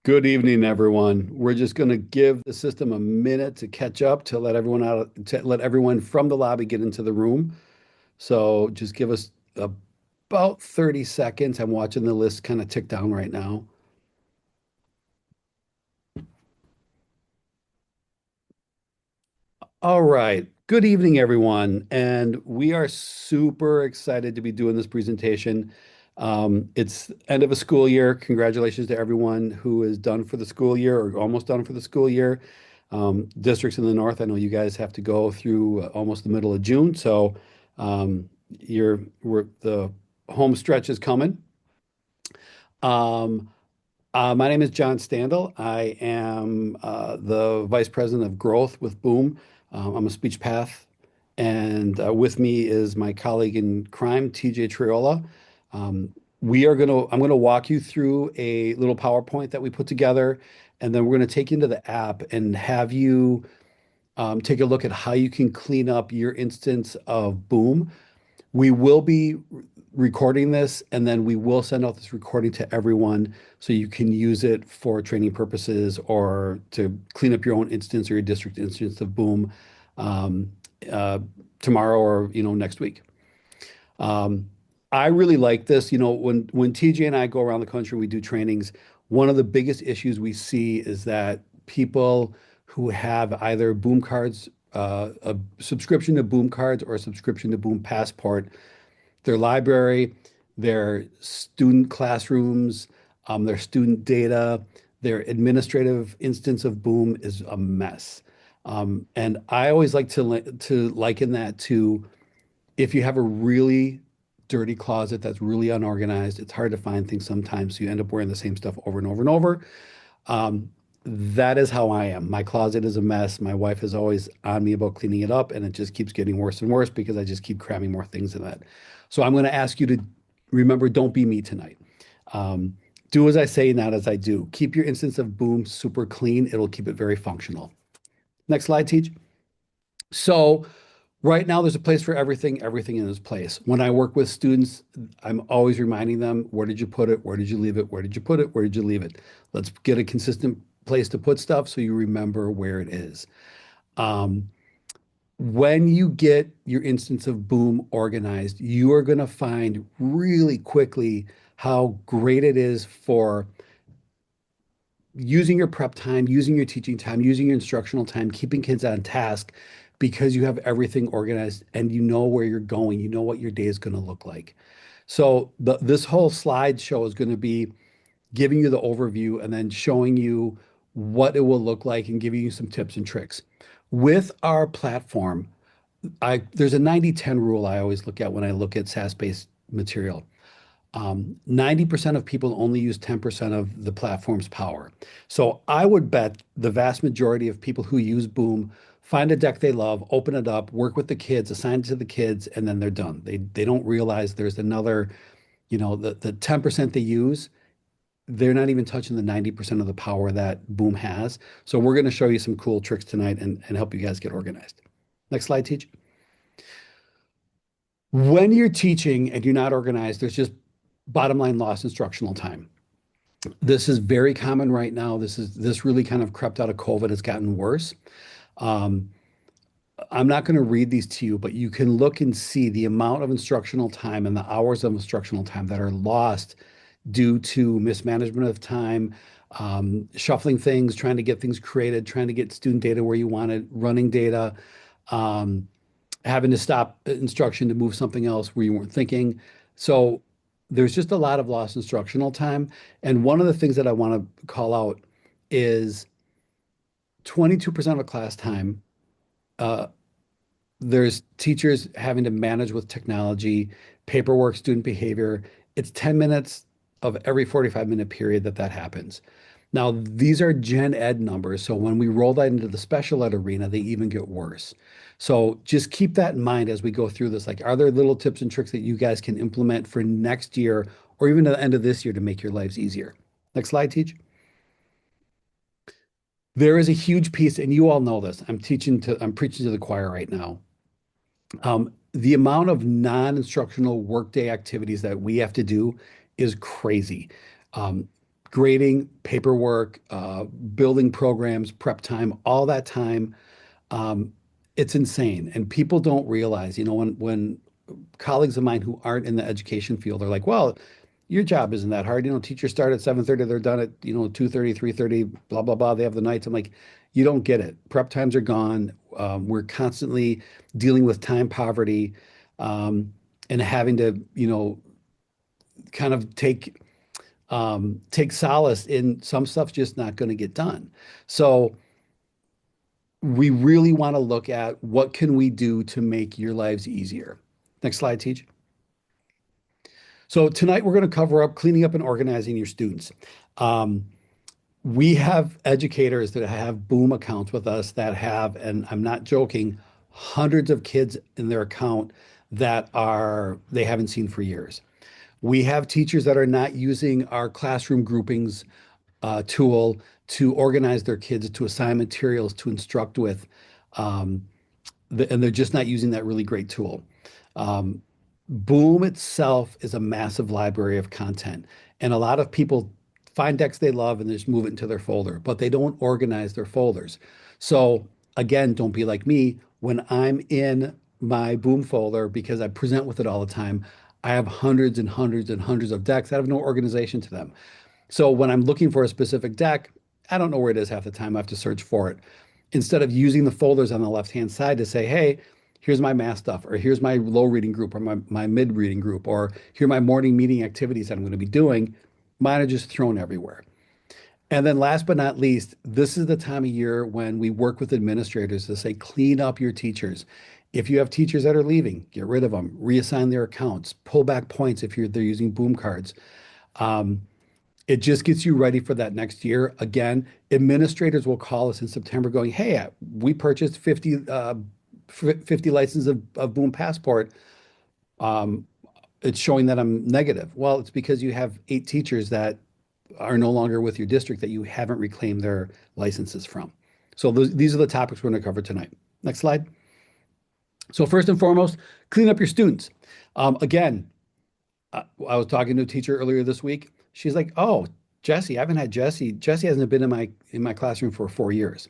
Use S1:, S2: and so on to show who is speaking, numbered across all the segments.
S1: Good evening, everyone. We're just going to give the system a minute to catch up to let everyone from the lobby get into the room. So just give us about 30 seconds. I'm watching the list kind of tick down right now. All right. Good evening, everyone. And we are super excited to be doing this presentation. It's end of a school year. Congratulations to everyone who is done for the school year or almost done for the school year. Districts in the north, I know you guys have to go through almost the middle of June. So the home stretch is coming. Um, my name is John Standel. I am the Vice President of Growth with Boom. I'm a speech path, and with me is my colleague in crime, TJ Triola. Um, I'm gonna walk you through a little PowerPoint that we put together, and then we're gonna take you into the app and have you take a look at how you can clean up your instance of Boom. We will be recording this, and then we will send out this recording to everyone so you can use it for training purposes or to clean up your own instance or your district instance of Boom um, uh, tomorrow or next week. Um, I really like this. When TJ and I go around the country, we do trainings. One of the biggest issues we see is that people who have either Boom cards, a subscription to Boom cards, or a subscription to Boom Passport, their library, their student classrooms, their student data, their administrative instance of Boom is a mess. And I always like to liken that to if you have a really dirty closet that's really unorganized, it's hard to find things sometimes. So you end up wearing the same stuff over and over and over. Um, that is how I am. My closet is a mess. My wife is always on me about cleaning it up, and it just keeps getting worse and worse because I just keep cramming more things in that. So I'm going to ask you to remember, don't be me tonight. Um, do as I say, not as I do. Keep your instance of Boom super clean. It'll keep it very functional. Next slide, Teach. So right now, there's a place for everything, everything in its place. When I work with students, I'm always reminding them, where did you put it? Where did you leave it? Where did you put it? Where did you leave it? Let's get a consistent place to put stuff so you remember where it is. Um, when you get your instance of Boom organized, you are going to find really quickly how great it is for using your prep time, using your teaching time, using your instructional time, keeping kids on task because you have everything organized and you know where you're going. You know what your day is going to look like. So this whole slideshow is going to be giving you the overview and then showing you what it will look like and giving you some tips and tricks. With our platform, there's a 90-10 rule I always look at when I look at SaaS-based material. 90% of people only use 10% of the platform's power. So I would bet the vast majority of people who use Boom find a deck they love, open it up, work with the kids, assign it to the kids, and then they're done. They don't realize there's another, the 10% they use, they're not even touching the 90% of the power that Boom has. So we're going to show you some cool tricks tonight and help you guys get organized. Next slide, Teach. When you're teaching and you're not organized, there's just bottom line lost instructional time. This is very common right now. This really kind of crept out of COVID. It's gotten worse. Um, I'm not going to read these to you, but you can look and see the amount of instructional time and the hours of instructional time that are lost due to mismanagement of time, shuffling things, trying to get things created, trying to get student data where you want it, running data, um, having to stop instruction to move something else where you weren't thinking. So there's just a lot of lost instructional time. And one of the things that I want to call out is 22% of class time. Uh, there's teachers having to manage with technology, paperwork, student behavior. It's 10 minutes of every 45-minute period that happens. Now, these are gen ed numbers. So when we roll that into the special ed arena, they even get worse. So just keep that in mind as we go through this. Like, are there little tips and tricks that you guys can implement for next year or even at the end of this year to make your lives easier? Next slide, Teach. There is a huge piece, and you all know this. I'm preaching to the choir right now. The amount of non-instructional workday activities that we have to do is crazy. Um, grading, paperwork, building programs, prep time, all that time. Um, it's insane. And people don't realize, when colleagues of mine who aren't in the education field are like, well, your job isn't that hard. Teachers start at 7:30, they're done at, 2:30, 3:30, blah, blah, blah. They have the nights. I'm like, you don't get it. Prep times are gone. We're constantly dealing with time poverty, and having to, kind of take solace in some stuff's just not going to get done. So we really want to look at what can we do to make your lives easier. Next slide, Teach. So tonight we're going to cover up cleaning up and organizing your students. Um, we have educators that have Boom accounts with us that have, and I'm not joking, hundreds of kids in their account that they haven't seen for years. We have teachers that are not using our classroom groupings tool to organize their kids, to assign materials, to instruct with, um, and they're just not using that really great tool. Um, Boom itself is a massive library of content, and a lot of people find decks they love and they just move it into their folder, but they don't organize their folders. So again, don't be like me. When I'm in my Boom folder, because I present with it all the time, I have hundreds and hundreds and hundreds of decks that have no organization to them. So when I'm looking for a specific deck, I don't know where it is half the time. I have to search for it. Instead of using the folders on the left-hand side to say, hey, here's my math stuff, or here's my low reading group, or my mid reading group, or here are my morning meeting activities that I'm going to be doing, mine are just thrown everywhere. And then last but not least, this is the time of year when we work with administrators to say, clean up your teachers. If you have teachers that are leaving, get rid of them, reassign their accounts, pull back points if they're using Boom cards. Um, it just gets you ready for that next year. Again, administrators will call us in September going, hey, we purchased 50 licenses of Boom Passport. Um, it's showing that I'm negative. Well, it's because you have 8 teachers that are no longer with your district that you haven't reclaimed their licenses from. So these are the topics we're going to cover tonight. Next slide. So first and foremost, clean up your students. Again, I was talking to a teacher earlier this week. She's like, "Oh, Jesse, I haven't had Jesse. Jesse hasn't been in my classroom for 4 years."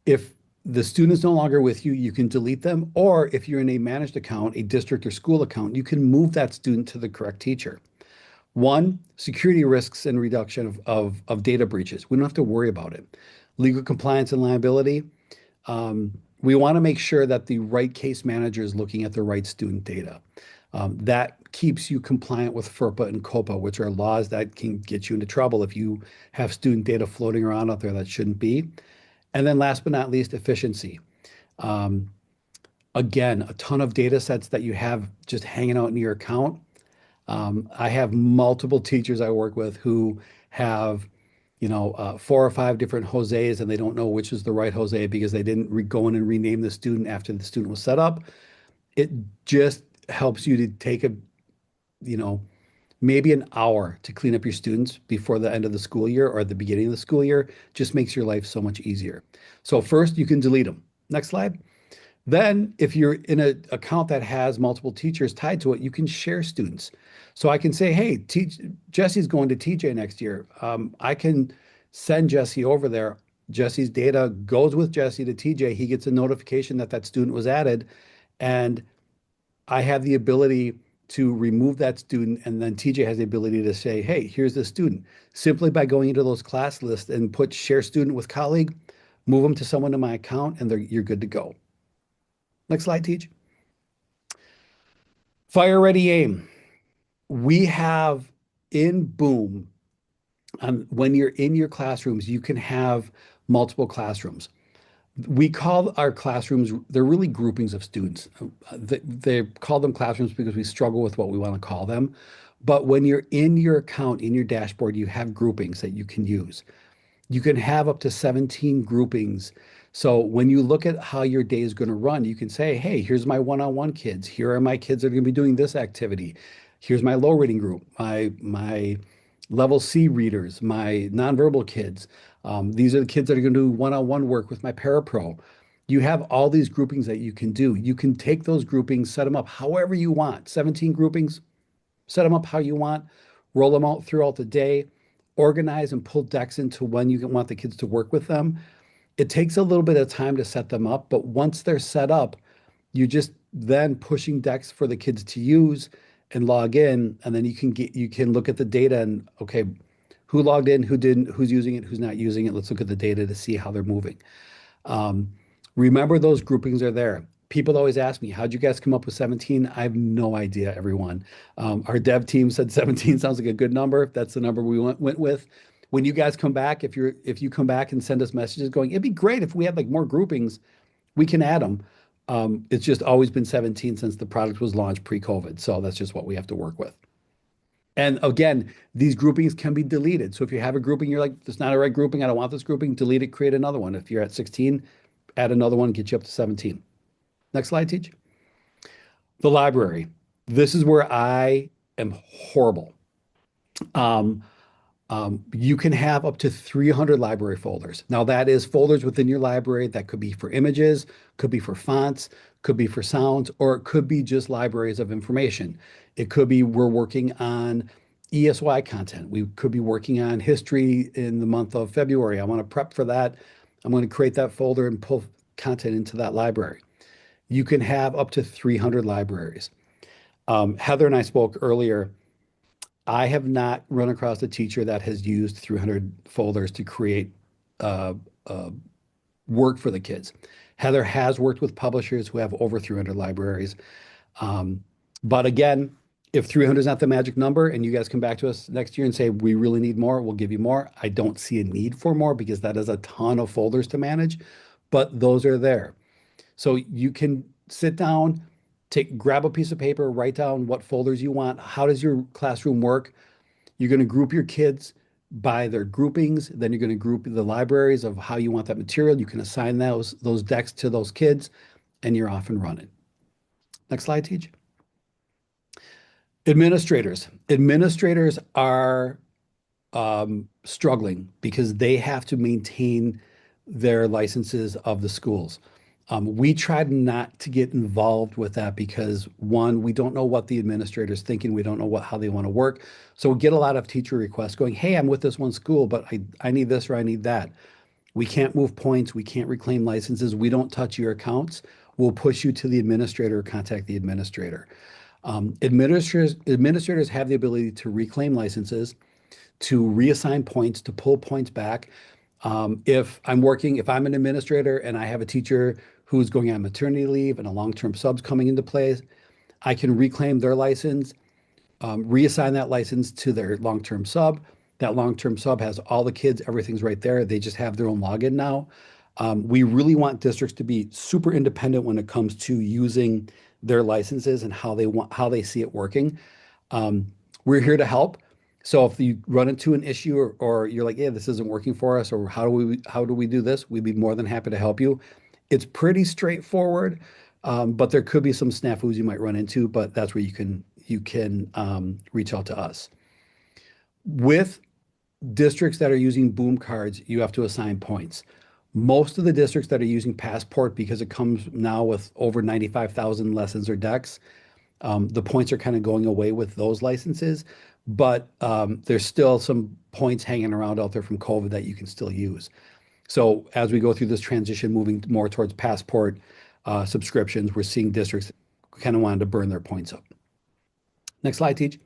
S1: If the student is no longer with you, you can delete them. Or if you're in a managed account, a district or school account, you can move that student to the correct teacher. One, security risks and reduction of data breaches. We don't have to worry about it. Legal compliance and liability. We want to make sure that the right case manager is looking at the right student data. That keeps you compliant with FERPA and COPA, which are laws that can get you into trouble if you have student data floating around out there that shouldn't be. And then last but not least, efficiency. Um, Again, a ton of data sets that you have just hanging out in your account. I have multiple teachers I work with who have, 4 or 5 different Jose's, and they don't know which is the right Jose because they didn't go in and rename the student after the student was set up. It just helps you to take you know, maybe an hour to clean up your students before the end of the school year or the beginning of the school year. Just makes your life so much easier. So first, you can delete them. Next slide. Then, if you're in an account that has multiple teachers tied to it, you can share students. So I can say, hey, Jesse's going to TJ next year. I can send Jesse over there. Jesse's data goes with Jesse to TJ. He gets a notification that that student was added, and I have the ability to remove that student, and then TJ has the ability to say, hey, here's the student. Simply by going into those class lists and put share student with colleague, move them to someone in my account, and you're good to go. Next slide, Teach. Fire Ready Aim. We have in Boom, when you're in your classrooms, you can have multiple classrooms. We call our classrooms, they're really groupings of students. They call them classrooms because we struggle with what we want to call them. But when you're in your account, in your dashboard, you have groupings that you can use. You can have up to 17 groupings. So when you look at how your day is going to run, you can say, hey, here's my one-on-one kids. Here are my kids that are going to be doing this activity. Here's my low reading group, my level C readers, my nonverbal kids. These are the kids that are going to do one-on-one work with my parapro. You have all these groupings that you can do. You can take those groupings, set them up however you want. 17 groupings, set them up how you want, roll them out throughout the day. organize and pull decks into when you want the kids to work with them. It takes a little bit of time to set them up, but once they're set up, you just then pushing decks for the kids to use and log in, and then you can look at the data and okay, who logged in, who didn't, who's using it, who's not using it. Let's look at the data to see how they're moving. Um, Remember those groupings are there. People always ask me, how'd you guys come up with 17? I have no idea, everyone. Our dev team said 17 sounds like a good number. That's the number we went with. When you guys come back, if you come back and send us messages going, it'd be great if we had like more groupings, we can add them. It's just always been 17 since the product was launched pre-COVID. So that's just what we have to work with. And again, these groupings can be deleted. So if you have a grouping, you're like, "It's not a right grouping. I don't want this grouping." Delete it, create another one. If you're at 16, add another one, get you up to 17. Next slide, Teach. The library. This is where I am horrible. Um, you can have up to 300 library folders. Now, that is folders within your library that could be for images, could be for fonts, could be for sounds, or it could be just libraries of information. It could be we're working on ESY content. We could be working on history in the month of February. I want to prep for that. I'm going to create that folder and pull content into that library. You can have up to 300 libraries. Heather and I spoke earlier. I have not run across a teacher that has used 300 folders to create uh, uh, work for the kids. Heather has worked with publishers who have over 300 libraries. Um, but again, if 300 is not the magic number and you guys come back to us next year and say, we really need more, we'll give you more. I don't see a need for more because that is a ton of folders to manage, but those are there. So you can sit down, grab a piece of paper, write down what folders you want. How does your classroom work? You're going to group your kids by their groupings. Then you're going to group the libraries of how you want that material. You can assign those decks to those kids, and you're off and running. Next slide, Teach. Administrators. Administrators are struggling because they have to maintain their licenses of the schools. We tried not to get involved with that because one, we don't know what the administrator's thinking. We don't know how they want to work. So we get a lot of teacher requests going, hey, I'm with this one school, but I need this or I need that. We can't move points. We can't reclaim licenses. We don't touch your accounts. We'll push you to the administrator or contact the administrator. Administrators have the ability to reclaim licenses, to reassign points, to pull points back. If I'm an administrator and I have a teacher who's going on maternity leave and a long-term sub's coming into play, I can reclaim their license, reassign that license to their long-term sub. That long-term sub has all the kids, everything's right there. They just have their own login now. We really want districts to be super independent when it comes to using their licenses and how they see it working. We're here to help. So if you run into an issue or you're like, yeah, this isn't working for us, or how do we do this? We'd be more than happy to help you. It's pretty straightforward, but there could be some snafus you might run into, but that's where you can reach out to us. With districts that are using boom cards, you have to assign points. Most of the districts that are using Passport, because it comes now with over 95,000 lessons or decks, the points are kind of going away with those licenses, but there's still some points hanging around out there from COVID that you can still use. So as we go through this transition, moving more towards Passport subscriptions, we're seeing districts kind of wanting to burn their points up. Next slide, Teach.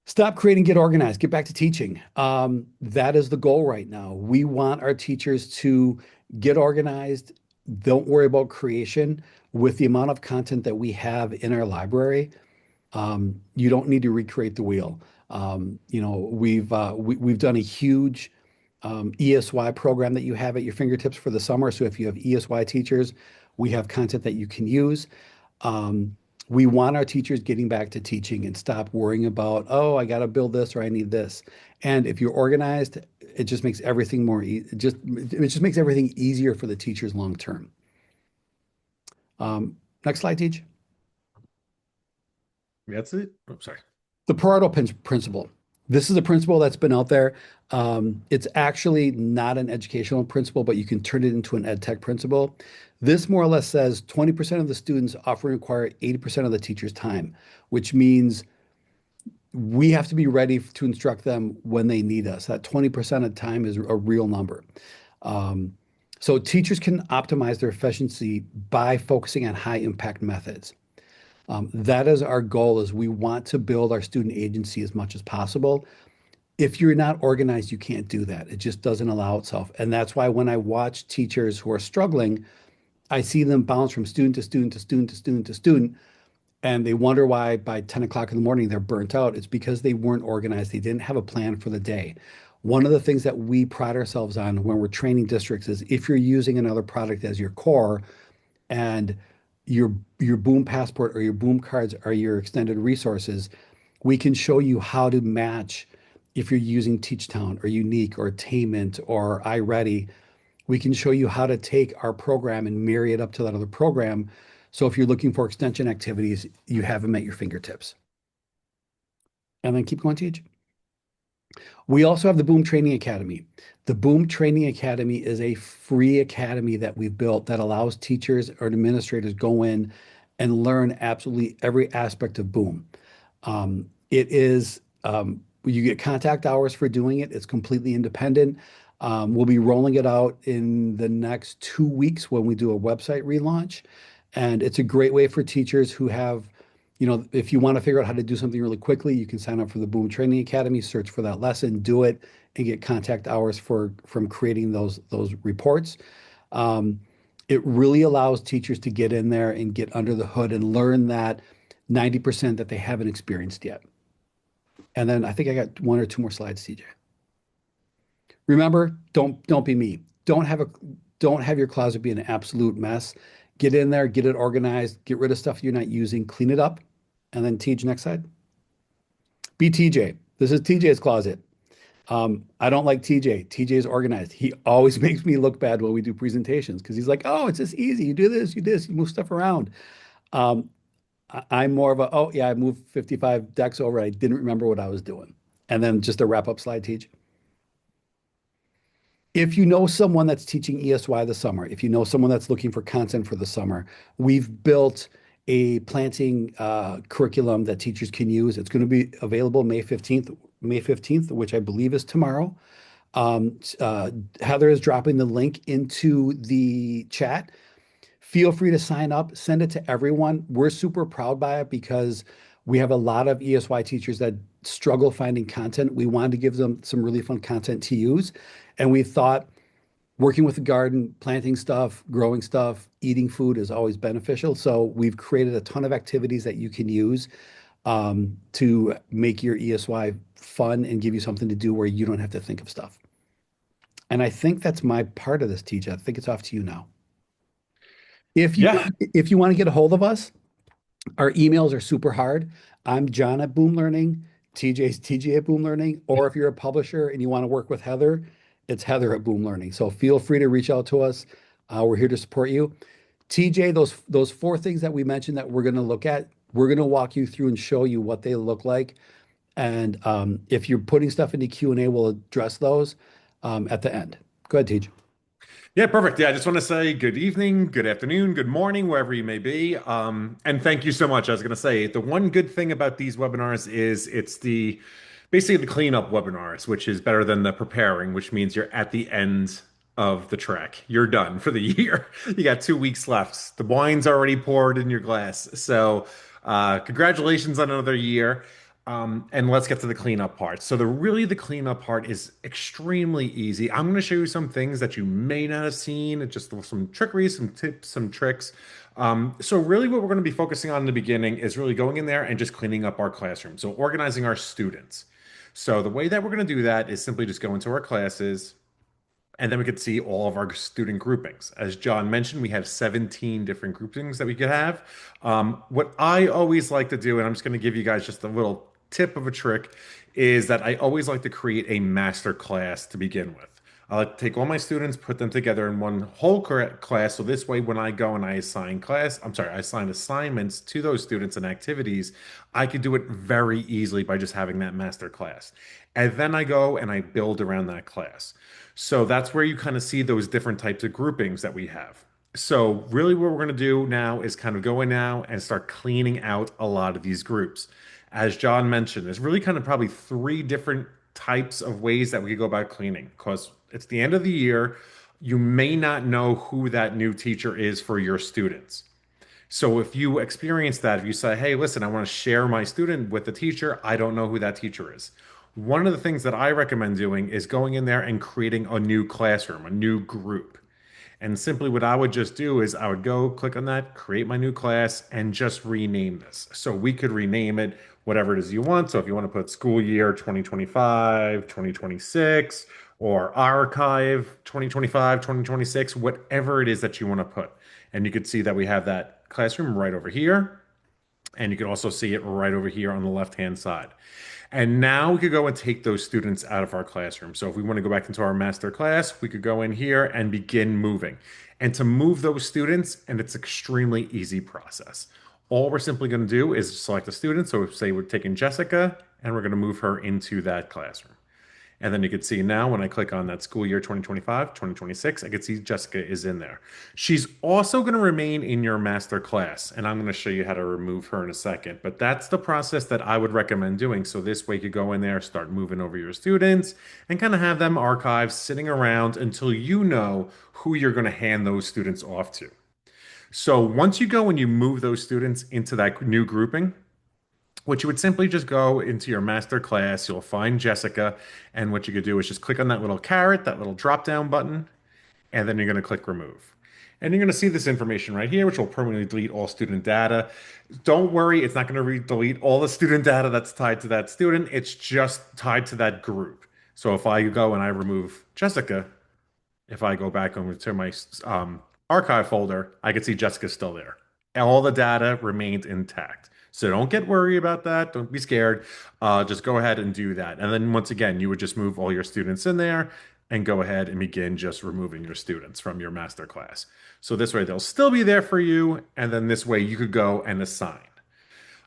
S1: Stop creating, get organized, get back to teaching. That is the goal right now. We want our teachers to get organized. Don't worry about creation. With the amount of content that we have in our library, you don't need to recreate the wheel. We've done a huge ESY program that you have at your fingertips for the summer. So if you have ESY teachers, we have content that you can use. We want our teachers getting back to teaching and stop worrying about, oh, I got to build this or I need this. And if you're organized, it just makes everything it just makes everything easier for the teachers long term. Next slide, Teach.
S2: That's it. Oh, sorry.
S1: The Pareto principle. This is a principle that's been out there. It's actually not an educational principle, but you can turn it into an ed tech principle. This more or less says 20% of the students often require 80% of the teacher's time, which means we have to be ready to instruct them when they need us. That 20% of time is a real number. Um, so teachers can optimize their efficiency by focusing on high impact methods. That is our goal is we want to build our student agency as much as possible. If you're not organized, you can't do that. It just doesn't allow itself. And that's why when I watch teachers who are struggling, I see them bounce from student to student to student to student to student, and they wonder why by 10 o'clock in the morning they're burnt out. It's because they weren't organized. They didn't have a plan for the day. One of the things that we pride ourselves on when we're training districts is if you're using another product as your core and your Boom Passport or your Boom cards are your extended resources, we can show you how to match if you're using TeachTown or Unique or Attainment or iReady. We can show you how to take our program and marry it up to that other program. So if you're looking for extension activities, you have them at your fingertips. And then keep going, Teach. We also have the Boom Training Academy. The Boom Training Academy is a free academy that we've built that allows teachers or administrators go in and learn absolutely every aspect of Boom. It is, you get contact hours for doing it. It's completely independent. We'll be rolling it out in the next 2 weeks when we do a website relaunch. And it's a great way for teachers who have, if you want to figure out how to do something really quickly, you can sign up for the Boom Training Academy, search for that lesson, do it, and get contact hours from creating those reports. Um, it really allows teachers to get in there and get under the hood and learn that 90% that they haven't experienced yet. And then I think I got one or two more slides, TJ. Remember, don't be me. Don't have your closet be an absolute mess. Get in there, get it organized, get rid of stuff you're not using, clean it up, and then TJ next slide. Be TJ. This is TJ's closet. I don't like TJ. TJ is organized. He always makes me look bad when we do presentations because he's like, "Oh, it's just easy. You do this, you do this, you move stuff around." Um, I'm more of a, "Oh yeah, I moved 55 decks over. I didn't remember what I was doing." And then just a wrap up slide, TJ. If you know someone that's teaching ESY this summer, if you know someone that's looking for content for the summer, we've built a planting curriculum that teachers can use. It's going to be available May 15th, which I believe is tomorrow. Heather is dropping the link into the chat. Feel free to sign up, send it to everyone. We're super proud by it because we have a lot of ESY teachers that struggle finding content. We wanted to give them some really fun content to use. And we thought working with the garden, planting stuff, growing stuff, eating food is always beneficial. So we've created a ton of activities that you can use to make your ESY fun and give you something to do where you don't have to think of stuff. And I think that's my part of this, teacher. I think it's off to you now. If you
S2: Yeah.
S1: if you want to get a hold of us, our emails are super hard. I'm John at Boom Learning, TJ's TJ at Boom Learning, or if you're a publisher and you want to work with Heather, it's Heather at Boom Learning. So feel free to reach out to us. We're here to support you. TJ, those four things that we mentioned that we're going to look at, we're going to walk you through and show you what they look like. And if you're putting stuff into Q&A, we'll address those at the end. Go ahead, TJ.
S2: Yeah, perfect. Yeah, I just want to say good evening, good afternoon, good morning, wherever you may be. And thank you so much. I was going to say the one good thing about these webinars is it's the basically the cleanup webinars, which is better than the preparing, which means you're at the end of the trek. You're done for the year. You got 2 weeks left. The wine's already poured in your glass. So, congratulations on another year. And let's get to the cleanup part. So the cleanup part is extremely easy. I'm going to show you some things that you may not have seen, just some trickery, some tips, some tricks. So really what we're going to be focusing on in the beginning is really going in there and just cleaning up our classroom. So organizing our students. So the way that we're going to do that is simply just go into our classes, and then we could see all of our student groupings. As John mentioned, we have 17 different groupings that we could have. What I always like to do, and I'm just going to give you guys just a little tip of a trick, is that I always like to create a master class to begin with. I like to take all my students, put them together in one whole class. So this way, when I go and I assign assignments to those students and activities, I could do it very easily by just having that master class. And then I go and I build around that class. So that's where you kind of see those different types of groupings that we have. So really what we're going to do now is kind of go in now and start cleaning out a lot of these groups. As John mentioned, there's really kind of probably three different types of ways that we could go about cleaning because it's the end of the year. You may not know who that new teacher is for your students. So if you experience that, if you say, hey, listen, I want to share my student with the teacher, I don't know who that teacher is. One of the things that I recommend doing is going in there and creating a new classroom, a new group. And simply what I would just do is I would go click on that, create my new class, and just rename this. So we could rename it whatever it is you want. So if you want to put school year 2025, 2026, or archive 2025, 2026, whatever it is that you want to put. And you could see that we have that classroom right over here. And you can also see it right over here on the left-hand side. And now we could go and take those students out of our classroom. So if we want to go back into our master class, we could go in here and begin moving. And to move those students, and it's extremely easy process. All we're simply going to do is select a student. So say we're taking Jessica and we're going to move her into that classroom. And then you can see now when I click on that school year 2025, 2026, I can see Jessica is in there. She's also going to remain in your master class, and I'm going to show you how to remove her in a second. But that's the process that I would recommend doing. So this way you could go in there, start moving over your students, and kind of have them archived sitting around until you know who you're going to hand those students off to. So once you go and you move those students into that new grouping, what you would simply just go into your master class, you'll find Jessica, and what you could do is just click on that little caret, that little drop down button, and then you're going to click remove. And you're going to see this information right here, which will permanently delete all student data. Don't worry, it's not going to delete all the student data that's tied to that student. It's just tied to that group. So if I go and I remove Jessica, if I go back over to my archive folder, I can see Jessica's still there. All the data remains intact. So don't get worried about that. Don't be scared. Just go ahead and do that. And then once again, you would just move all your students in there and go ahead and begin just removing your students from your master class. So this way they'll still be there for you. And then this way you could go and assign.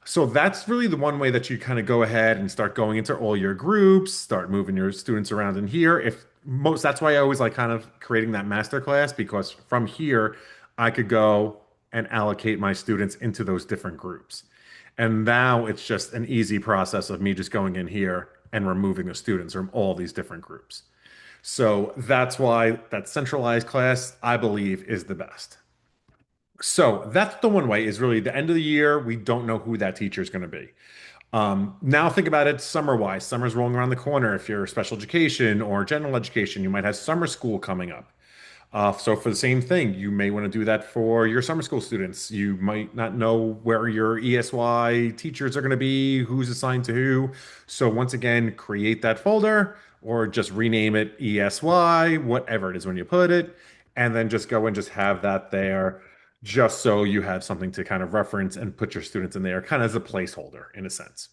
S2: So that's really the one way that you kind of go ahead and start going into all your groups, start moving your students around in here. If most, that's why I always like kind of creating that master class because from here I could go and allocate my students into those different groups. And now it's just an easy process of me just going in here and removing the students from all these different groups. So that's why that centralized class, I believe, is the best. So that's the one way is really the end of the year. We don't know who that teacher is going to be. Now think about it summer wise. Summer's rolling around the corner. If you're special education or general education, you might have summer school coming up. So for the same thing, you may want to do that for your summer school students. You might not know where your ESY teachers are going to be, who's assigned to who. So once again, create that folder or just rename it ESY, whatever it is when you put it, and then just go and just have that there just so you have something to kind of reference and put your students in there kind of as a placeholder in a sense.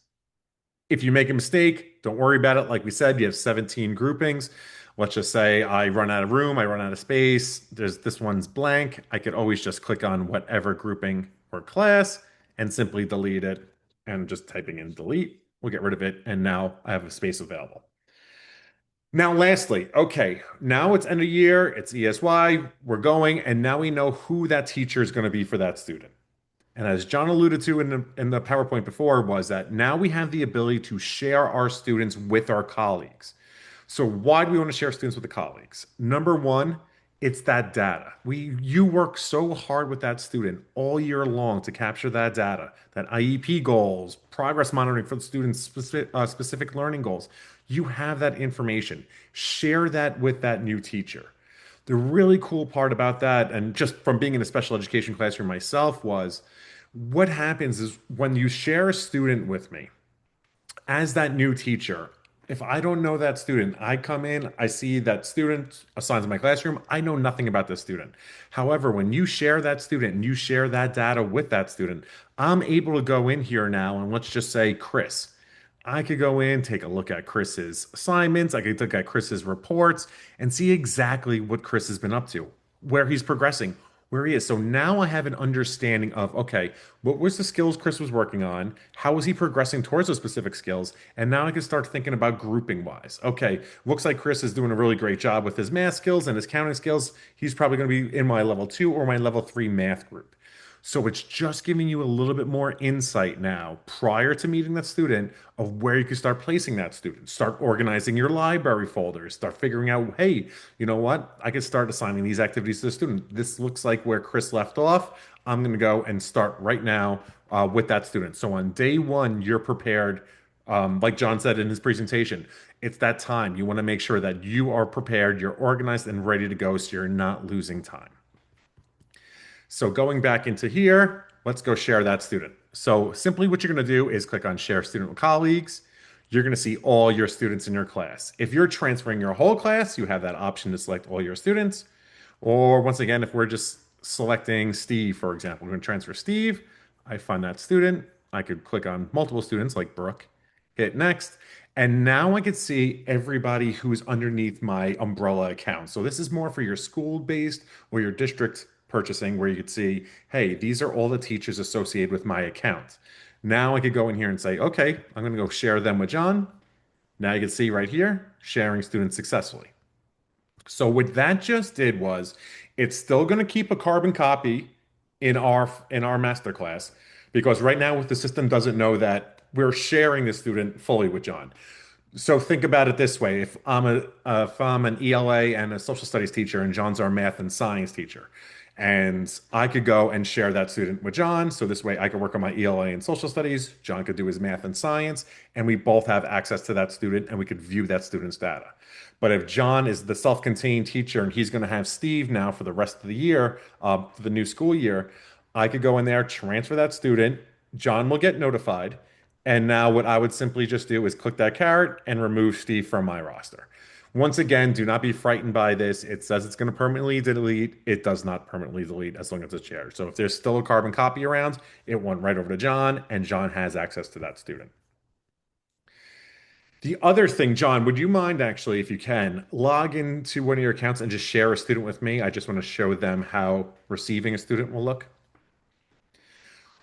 S2: If you make a mistake, don't worry about it. Like we said, you have 17 groupings. Let's just say I run out of room, I run out of space. There's this one's blank. I could always just click on whatever grouping or class and simply delete it. And just typing in delete will get rid of it. And now I have a space available. Now, lastly, okay, now it's end of year, it's ESY, we're going, and now we know who that teacher is going to be for that student. And as John alluded to in the PowerPoint before, was that now we have the ability to share our students with our colleagues. So why do we want to share students with the colleagues? Number one, it's that data. You work so hard with that student all year long to capture that data, that IEP goals, progress monitoring for the student's specific learning goals. You have that information. Share that with that new teacher. The really cool part about that, and just from being in a special education classroom myself, was what happens is when you share a student with me, as that new teacher, if I don't know that student, I come in, I see that student assigned to my classroom, I know nothing about this student. However, when you share that student and you share that data with that student, I'm able to go in here now and let's just say Chris. I could go in, take a look at Chris's assignments, I could look at Chris's reports and see exactly what Chris has been up to, where he's progressing, where he is. So now I have an understanding of, okay, what was the skills Chris was working on? How was he progressing towards those specific skills? And now I can start thinking about grouping wise. Okay, looks like Chris is doing a really great job with his math skills and his counting skills. He's probably going to be in my level 2 or my level 3 math group. So it's just giving you a little bit more insight now prior to meeting that student of where you can start placing that student. Start organizing your library folders, start figuring out, hey, you know what? I can start assigning these activities to the student. This looks like where Chris left off. I'm going to go and start right now with that student. So on day one, you're prepared. Like John said in his presentation, it's that time. You want to make sure that you are prepared, you're organized and ready to go so you're not losing time. So going back into here, let's go share that student. So simply what you're going to do is click on share student with colleagues. You're going to see all your students in your class. If you're transferring your whole class, you have that option to select all your students. Or once again, if we're just selecting Steve, for example, we're going to transfer Steve. I find that student. I could click on multiple students like Brooke, hit next. And now I could see everybody who's underneath my umbrella account. So this is more for your school-based or your district purchasing where you could see, hey, these are all the teachers associated with my account. Now I could go in here and say, okay, I'm going to go share them with John. Now you can see right here, sharing students successfully. So what that just did was it's still going to keep a carbon copy in our masterclass because right now the system doesn't know that we're sharing the student fully with John. So think about it this way: if I'm an ELA and a social studies teacher, and John's our math and science teacher, and I could go and share that student with John, so this way I could work on my ELA and social studies, John could do his math and science, and we both have access to that student, and we could view that student's data. But if John is the self-contained teacher and he's going to have Steve now for the rest of the year, for the new school year, I could go in there, transfer that student. John will get notified. And now what I would simply just do is click that caret and remove Steve from my roster. Once again, do not be frightened by this. It says it's going to permanently delete. It does not permanently delete as long as it's shared. So if there's still a carbon copy around, it went right over to John, and John has access to that student. The other thing, John, would you mind actually, if you can, log into one of your accounts and just share a student with me? I just want to show them how receiving a student will look.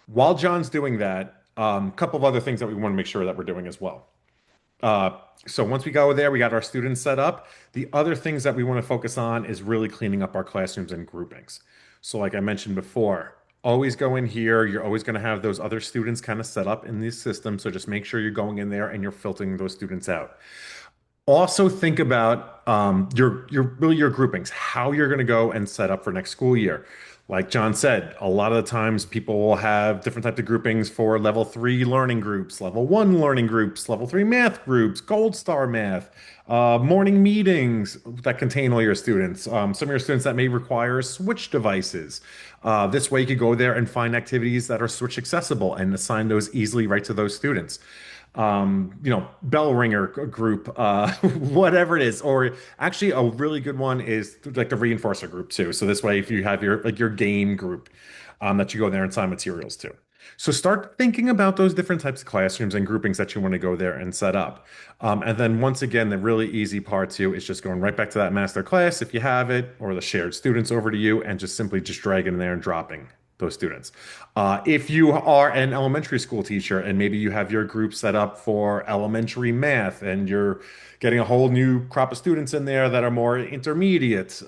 S2: While John's doing that, a couple of other things that we want to make sure that we're doing as well. Uh, so once we go there, we got our students set up. The other things that we want to focus on is really cleaning up our classrooms and groupings. So like I mentioned before, always go in here. You're always going to have those other students kind of set up in these systems. So just make sure you're going in there and you're filtering those students out. Also think about your groupings, how you're going to go and set up for next school year. Like John said, a lot of the times people will have different types of groupings for level three learning groups, level one learning groups, level three math groups, gold star math, morning meetings that contain all your students. Some of your students that may require switch devices. This way you could go there and find activities that are switch accessible and assign those easily right to those students. Bell ringer group, whatever it is. Or actually, a really good one is like the reinforcer group too. So this way, if you have your game group, that you go there and assign materials to. So start thinking about those different types of classrooms and groupings that you want to go there and set up. And then once again, the really easy part too is just going right back to that master class if you have it, or the shared students over to you, and just simply just dragging in there and dropping those students. If you are an elementary school teacher and maybe you have your group set up for elementary math and you're getting a whole new crop of students in there that are more intermediate,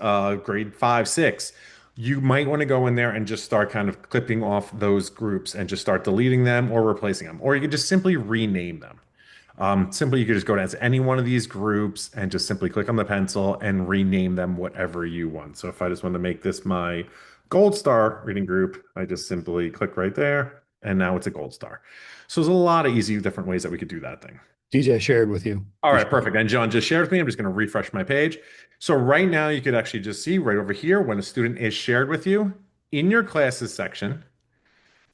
S2: grade five, six, you might want to go in there and just start kind of clipping off those groups and just start deleting them or replacing them. Or you could just simply rename them. Simply, you could just go down to any one of these groups and just simply click on the pencil and rename them whatever you want. So if I just want to make this my Gold Star reading group, I just simply click right there, and now it's a Gold Star. So there's a lot of easy different ways that we could do that thing.
S1: DJ shared with you.
S2: All right, perfect. And John just shared with me. I'm just going to refresh my page. So right now you could actually just see right over here when a student is shared with you in your classes section.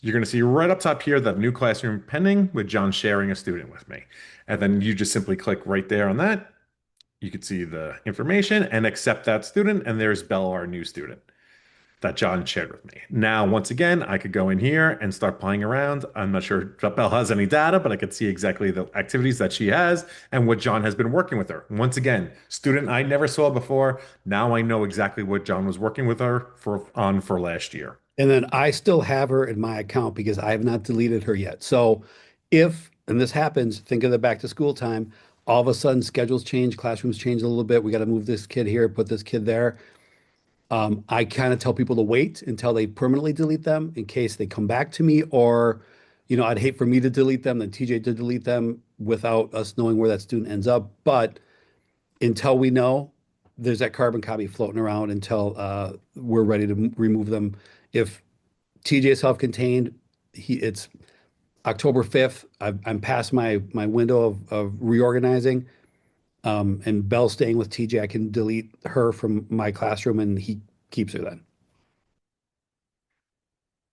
S2: You're going to see right up top here the new classroom pending with John sharing a student with me. And then you just simply click right there on that. You could see the information and accept that student. And there's Belle, our new student that John shared with me. Now, once again, I could go in here and start playing around. I'm not sure if Belle has any data, but I could see exactly the activities that she has and what John has been working with her. Once again, student I never saw before. Now I know exactly what John was working with her for last year.
S1: And then I still have her in my account because I have not deleted her yet. So if, and this happens, think of the back to school time, all of a sudden schedules change, classrooms change a little bit. We got to move this kid here, put this kid there. I kind of tell people to wait until they permanently delete them in case they come back to me, or, I'd hate for me to delete them, then TJ to delete them without us knowing where that student ends up. But until we know, there's that carbon copy floating around until we're ready to remove them. If TJ is self-contained, it's October 5th. I'm past my window of reorganizing. And Belle's staying with TJ. I can delete her from my classroom and he keeps her then.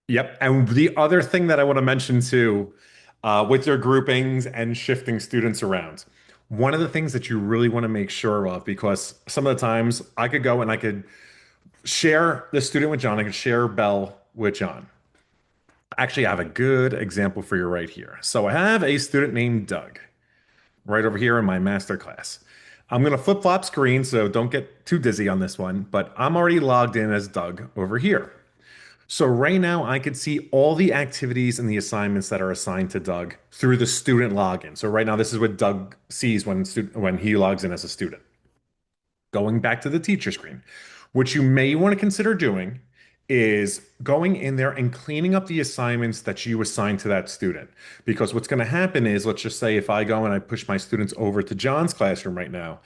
S2: Yep. And the other thing that I want to mention too, with your groupings and shifting students around, one of the things that you really want to make sure of, because some of the times I could go and I could share the student with John, I could share Bell with John. Actually, I have a good example for you right here. So I have a student named Doug right over here in my master class. I'm going to flip-flop screen, so don't get too dizzy on this one, but I'm already logged in as Doug over here. So right now I could see all the activities and the assignments that are assigned to Doug through the student login. So right now this is what Doug sees when he logs in as a student. Going back to the teacher screen, what you may want to consider doing is going in there and cleaning up the assignments that you assign to that student. Because what's going to happen is, let's just say if I go and I push my students over to John's classroom right now,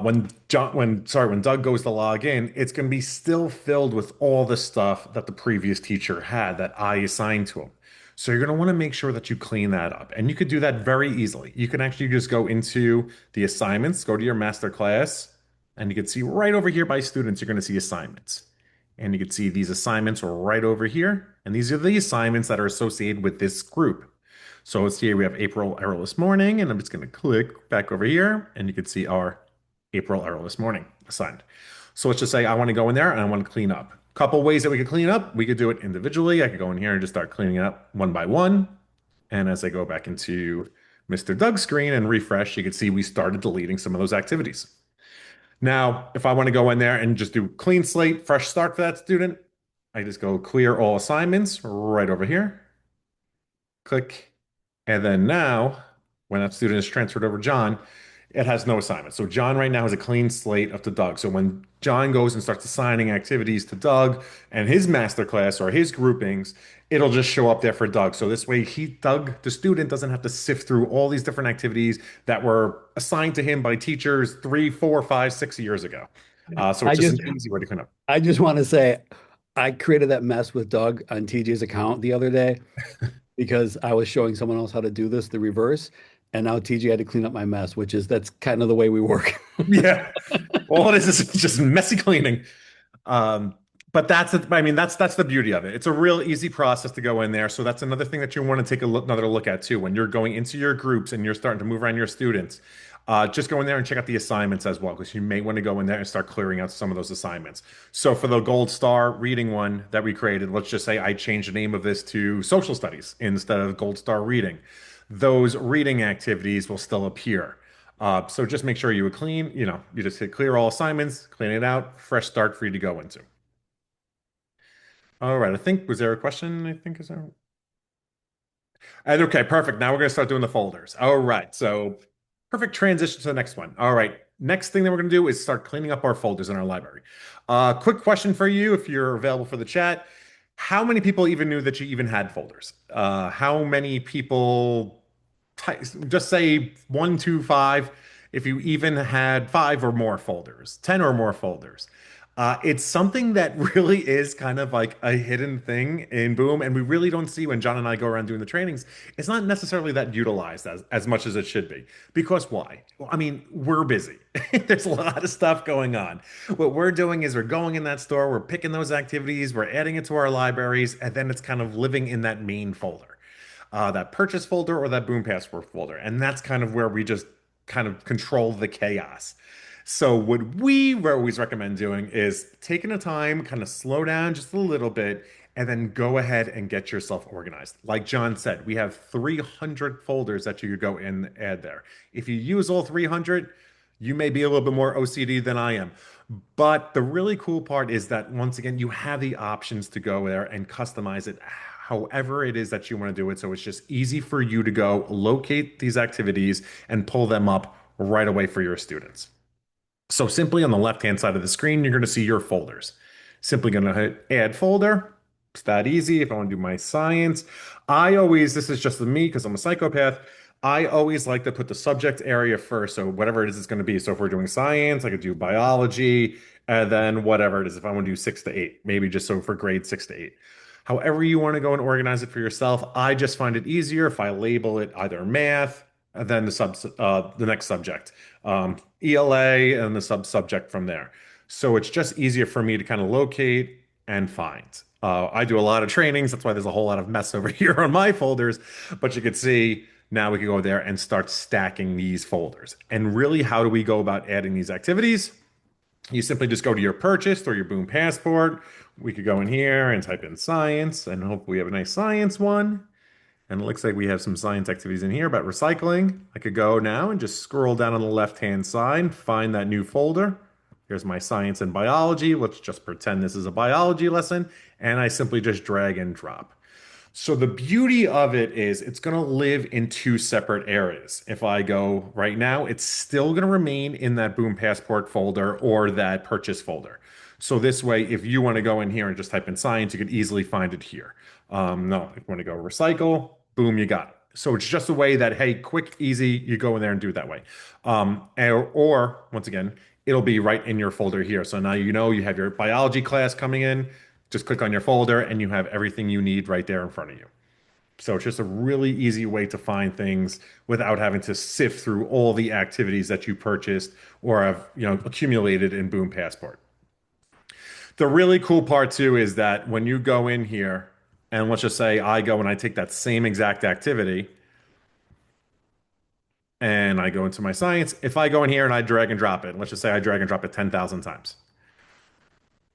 S2: when Doug goes to log in, it's going to be still filled with all the stuff that the previous teacher had that I assigned to him. So you're going to want to make sure that you clean that up. And you could do that very easily. You can actually just go into the assignments, go to your master class, and you can see right over here by students, you're going to see assignments. And you can see these assignments right over here. And these are the assignments that are associated with this group. So let's see, we have April Errorless Morning, and I'm just going to click back over here, and you can see our April Errorless Morning assigned. So let's just say I want to go in there and I want to clean up. Couple ways that we could clean up. We could do it individually. I could go in here and just start cleaning it up one by one. And as I go back into Mr. Doug's screen and refresh, you can see we started deleting some of those activities. Now, if I want to go in there and just do clean slate, fresh start for that student, I just go clear all assignments right over here. Click. And then now, when that student is transferred over to John, it has no assignment. So John right now has a clean slate up to Doug. So when John goes and starts assigning activities to Doug and his master class or his groupings, it'll just show up there for Doug. So this way Doug, the student, doesn't have to sift through all these different activities that were assigned to him by teachers 3, 4, 5, 6 years ago. So
S1: I
S2: it's just
S1: just
S2: an easy way to clean up.
S1: I just want to say I created that mess with Doug on TJ's account the other day because I was showing someone else how to do this, the reverse. And now TJ had to clean up my mess, that's kind of the way we work.
S2: Yeah. All it is just messy cleaning. Um, but that's the beauty of it. It's a real easy process to go in there. So that's another thing that you want to take another look at too. When you're going into your groups and you're starting to move around your students, just go in there and check out the assignments as well, because you may want to go in there and start clearing out some of those assignments. So for the gold star reading one that we created, let's just say I changed the name of this to social studies instead of gold star reading. Those reading activities will still appear. So just make sure you would clean, you just hit clear all assignments, clean it out, fresh start for you to go into. All right, was there a question? I think is there. And okay, perfect. Now we're going to start doing the folders. All right, so perfect transition to the next one. All right, next thing that we're going to do is start cleaning up our folders in our library. Quick question for you, if you're available for the chat. How many people even knew that you even had folders? How many people, just say 1, 2, 5, if you even had 5 or more folders, 10 or more folders? It's something that really is kind of like a hidden thing in Boom, and we really don't see when John and I go around doing the trainings. It's not necessarily that utilized as much as it should be. Because why? Well, I mean, we're busy. There's a lot of stuff going on. What we're doing is we're going in that store, we're picking those activities, we're adding it to our libraries, and then it's kind of living in that main folder, that purchase folder or that Boom Passport folder. And that's kind of where we just kind of control the chaos. So what we always recommend doing is taking a time, kind of slow down just a little bit, and then go ahead and get yourself organized. Like John said, we have 300 folders that you could go in and add there. If you use all 300, you may be a little bit more OCD than I am. But the really cool part is that once again, you have the options to go there and customize it however it is that you want to do it. So it's just easy for you to go locate these activities and pull them up right away for your students. So simply on the left-hand side of the screen, you're going to see your folders. Simply going to hit add folder. It's that easy. If I want to do my science, this is just me because I'm a psychopath. I always like to put the subject area first. So whatever it is it's going to be. So if we're doing science, I could do biology, and then whatever it is, if I want to do 6 to 8, maybe just so for grade 6 to 8. However you want to go and organize it for yourself, I just find it easier if I label it either math and then the next subject, ELA, and the subject from there. So it's just easier for me to kind of locate and find. I do a lot of trainings. That's why there's a whole lot of mess over here on my folders. But you can see now we can go there and start stacking these folders. And really, how do we go about adding these activities? You simply just go to your purchased or your Boom Passport. We could go in here and type in science and hope we have a nice science one. And it looks like we have some science activities in here about recycling. I could go now and just scroll down on the left-hand side, find that new folder. Here's my science and biology. Let's just pretend this is a biology lesson. And I simply just drag and drop. So the beauty of it is it's going to live in two separate areas. If I go right now, it's still going to remain in that Boom Passport folder or that purchase folder. So this way, if you want to go in here and just type in science, you could easily find it here. No, if you want to go recycle, boom, you got it. So it's just a way that, hey, quick, easy, you go in there and do it that way. Or once again, it'll be right in your folder here. So now you know you have your biology class coming in. Just click on your folder and you have everything you need right there in front of you. So it's just a really easy way to find things without having to sift through all the activities that you purchased or have, accumulated in Boom Passport. The really cool part too is that when you go in here and let's just say I go and I take that same exact activity and I go into my science, if I go in here and I drag and drop it, let's just say I drag and drop it 10,000 times.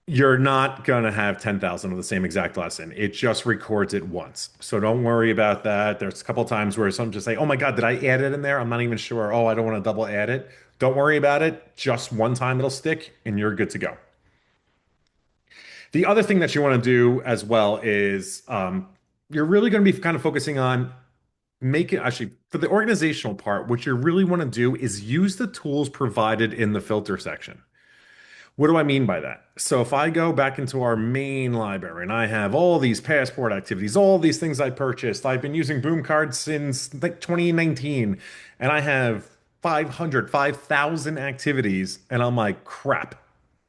S2: You're not going to have 10,000 of the same exact lesson. It just records it once. So don't worry about that. There's a couple of times where some just say, oh my God, did I add it in there? I'm not even sure. Oh, I don't want to double add it. Don't worry about it. Just one time it'll stick and you're good to go. The other thing that you want to do as well is you're really going to be kind of focusing on making, actually, for the organizational part, what you really want to do is use the tools provided in the filter section. What do I mean by that? So if I go back into our main library and I have all these passport activities, all these things I purchased, I've been using Boom Cards since like 2019, and I have 5,000 activities, and I'm like, crap.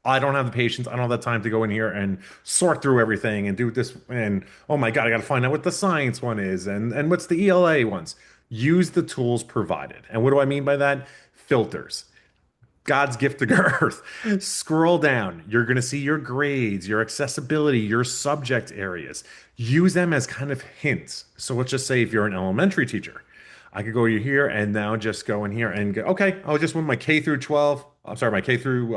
S2: I don't have the patience. I don't have the time to go in here and sort through everything and do this. And oh my God, I got to find out what the science one is and what's the ELA ones. Use the tools provided. And what do I mean by that? Filters. God's gift to earth. Scroll down. You're going to see your grades, your accessibility, your subject areas. Use them as kind of hints. So let's just say if you're an elementary teacher, I could go here and now just go in here and go, okay, I'll just want my K through 12. I'm sorry, my K through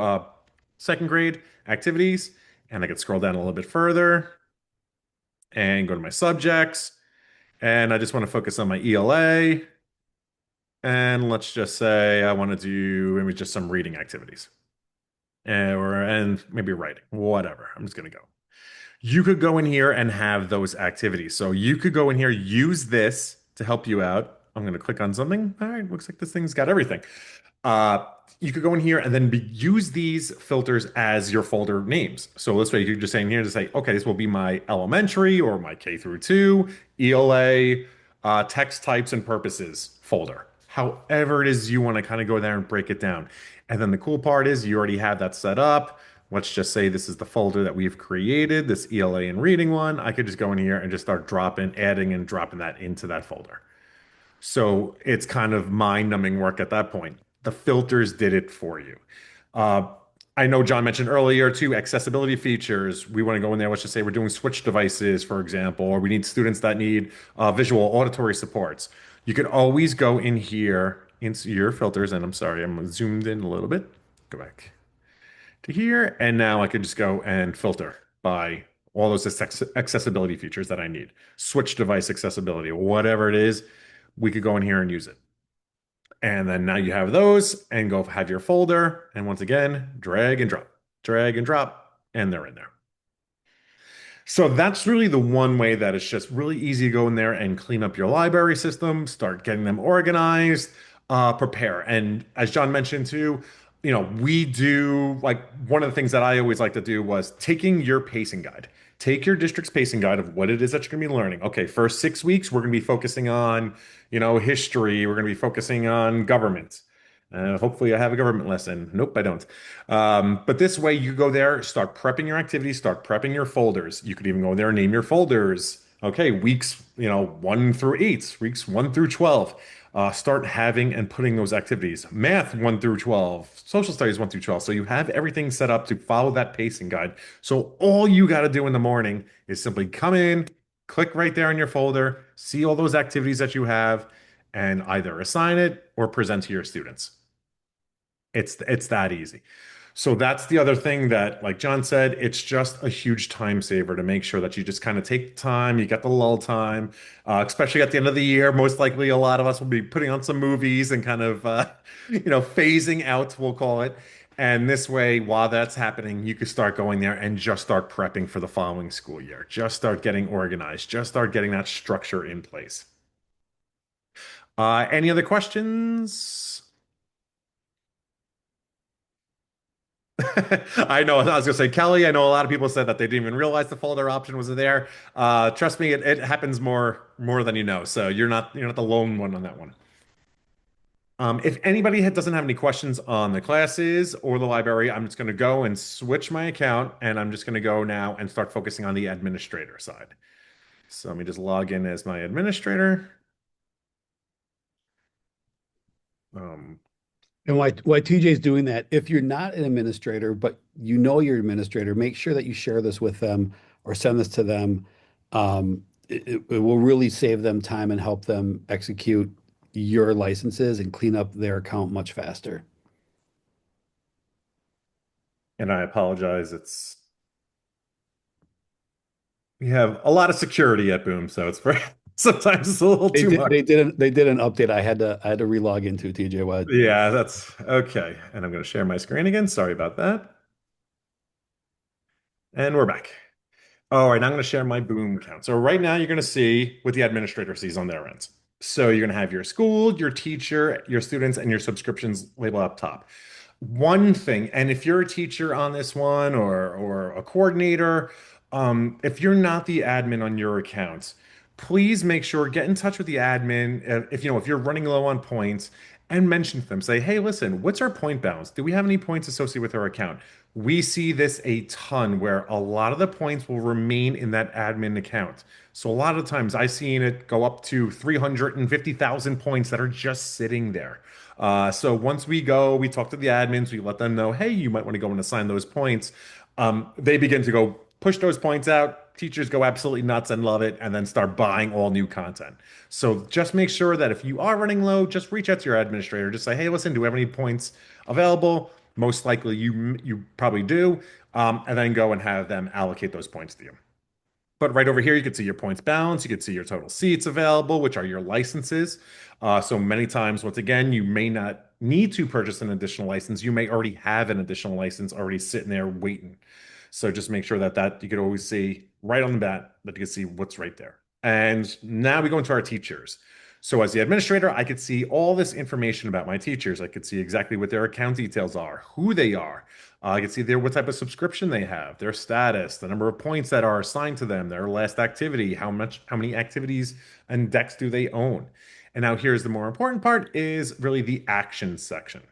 S2: second grade activities. And I could scroll down a little bit further and go to my subjects. And I just want to focus on my ELA. And let's just say I want to do maybe just some reading activities. And maybe writing, whatever. I'm just gonna go. You could go in here and have those activities. So you could go in here, use this to help you out. I'm gonna click on something. All right, looks like this thing's got everything. Uh, you could go in here and then use these filters as your folder names. So this way you could just say in here to say, okay, this will be my elementary or my K through 2, ELA, text types and purposes folder. However it is you want to kind of go there and break it down. And then the cool part is you already have that set up. Let's just say this is the folder that we've created, this ELA and reading one. I could just go in here and just start adding and dropping that into that folder. So it's kind of mind-numbing work at that point. The filters did it for you. Uh, I know John mentioned earlier too, accessibility features. We want to go in there, let's just say we're doing switch devices, for example, or we need students that need visual auditory supports. You could always go in here into your filters, and I'm sorry, I'm zoomed in a little bit. Go back to here, and now I could just go and filter by all those accessibility features that I need. Switch device accessibility, whatever it is, we could go in here and use it. And then now you have those and go have your folder. And once again, drag and drop, and they're in there. So that's really the one way that it's just really easy to go in there and clean up your library system, start getting them organized, prepare. And as John mentioned too, we do like one of the things that I always like to do was taking your pacing guide. Take your district's pacing guide of what it is that you're going to be learning. Okay, first 6 weeks, we're going to be focusing on, history. We're going to be focusing on government. Hopefully, I have a government lesson. Nope, I don't. But this way, you go there, start prepping your activities, start prepping your folders. You could even go there and name your folders. Okay, weeks, 1 through 8, weeks 1 through 12. Start having and putting those activities. Math 1 through 12, social studies 1 through 12. So you have everything set up to follow that pacing guide. So all you got to do in the morning is simply come in, click right there in your folder, see all those activities that you have, and either assign it or present to your students. It's that easy. So that's the other thing that, like John said, it's just a huge time saver to make sure that you just kind of take the time, you get the lull time, especially at the end of the year. Most likely, a lot of us will be putting on some movies and kind of, phasing out, we'll call it. And this way, while that's happening, you can start going there and just start prepping for the following school year. Just start getting organized. Just start getting that structure in place. Any other questions? I know. I was gonna say, Kelly. I know a lot of people said that they didn't even realize the folder option was there. Trust me, it happens more than you know. So you're not the lone one on that one. If anybody doesn't have any questions on the classes or the library, I'm just gonna go and switch my account, and I'm just gonna go now and start focusing on the administrator side. So let me just log in as my administrator. Um,
S1: And why TJ's doing that, if you're not an administrator, but you know your administrator, make sure that you share this with them or send this to them. It will really save them time and help them execute your licenses and clean up their account much faster.
S2: and I apologize. We have a lot of security at Boom, so it's very sometimes it's a little
S1: They
S2: too
S1: did
S2: much.
S1: they did an update. I had to relog into TJ. What?
S2: Yeah, that's okay. And I'm going to share my screen again. Sorry about that. And we're back. All right, now I'm going to share my Boom account. So right now you're going to see what the administrator sees on their ends. So you're going to have your school, your teacher, your students, and your subscriptions label up top. One thing, and if you're a teacher on this one or a coordinator, if you're not the admin on your account, please make sure get in touch with the admin if you're running low on points and mention to them. Say, hey, listen, what's our point balance? Do we have any points associated with our account? We see this a ton where a lot of the points will remain in that admin account. So a lot of times I've seen it go up to 350,000 points that are just sitting there. So once we talk to the admins, we let them know, hey, you might want to go and assign those points. They begin to go push those points out. Teachers go absolutely nuts and love it, and then start buying all new content. So just make sure that if you are running low, just reach out to your administrator. Just say, hey, listen, do we have any points available? Most likely you probably do, and then go and have them allocate those points to you. But right over here, you can see your points balance. You can see your total seats available, which are your licenses. So many times, once again, you may not need to purchase an additional license. You may already have an additional license already sitting there waiting. So just make sure that you could always see right on the bat that you can see what's right there. And now we go into our teachers. So as the administrator, I could see all this information about my teachers. I could see exactly what their account details are, who they are. I can see what type of subscription they have, their status, the number of points that are assigned to them, their last activity, how many activities and decks do they own. And now here's the more important part is really the action section.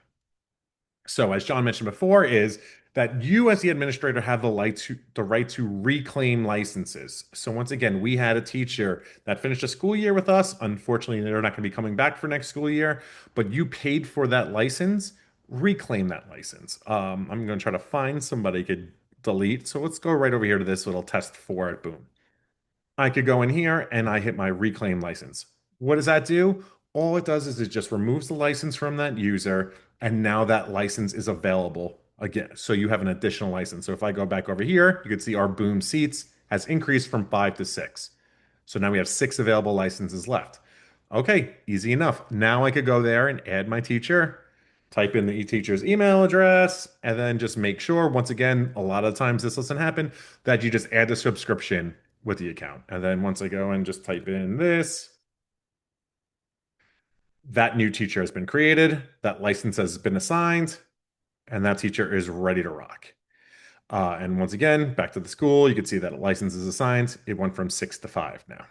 S2: So as John mentioned before, is that you as the administrator have the right to reclaim licenses. So once again, we had a teacher that finished a school year with us. Unfortunately, they're not going to be coming back for next school year, but you paid for that license, reclaim that license. I'm going to try to find somebody could delete. So let's go right over here to this little test for it. Boom. I could go in here and I hit my reclaim license. What does that do? All it does is it just removes the license from that user, and now that license is available again. So you have an additional license. So if I go back over here, you can see our Boom seats has increased from 5 to 6. So now we have 6 available licenses left. Okay, easy enough. Now I could go there and add my teacher, type in the teacher's email address, and then just make sure, once again, a lot of times this doesn't happen, that you just add the subscription with the account. And then once I go and just type in this, that new teacher has been created, that license has been assigned, and that teacher is ready to rock. And once again, back to the school, you can see that a license is assigned. It went from 6 to 5 now.